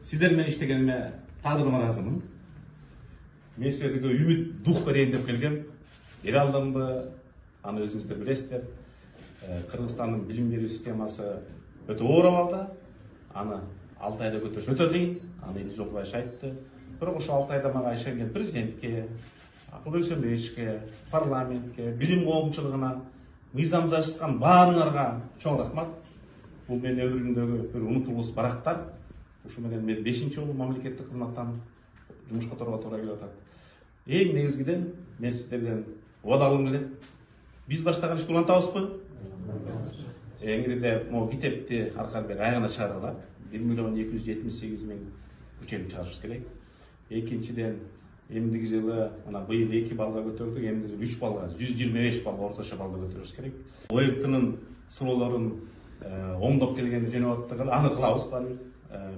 Сіздер менен иштегениме тагдырыма ыраазымын. Мен силерге үмүт дух берейин деп келгем. Бере алдымбы? Аны өзүңүздөр билесиздер. Кыргызстандын билим берүү системасы өтө оор абалда. Аны 6 айда көтөрүш өтө кыйын. Аны Элиза Жолдубаевич айтты. Бирок ошо 6 айда мага ишенген президентке, Акылбек Сөмбеевичке, парламентке, билим коомчулугуна мыйзам жазышкан баарыңарга чоң рахмат. Бул менин өмүрүмдөгү бир унутулуус барактар. Ушу менен мен 5-жолу мамлекеттик кызматтан жумушка турууга туура келип атат. Эң негизгиден мен сиздерден убадалыгым келет. Биз баштаган ишти улантабызбы? Эңириде могу китепти аркары бери айгана чыгаргыла. 1.278.000 көчөлүп чыгарышыбыз керек. Экинчиден, эмдиги жылы мына быйыл 2 балга көтөрдүк, эмдиги жылы 3 балга, 125 балга орточо балда көтөрүбүз керек. ОЭКТнын суроолорун оңдоп келгенди жөн болот деп аны кылабыз баары.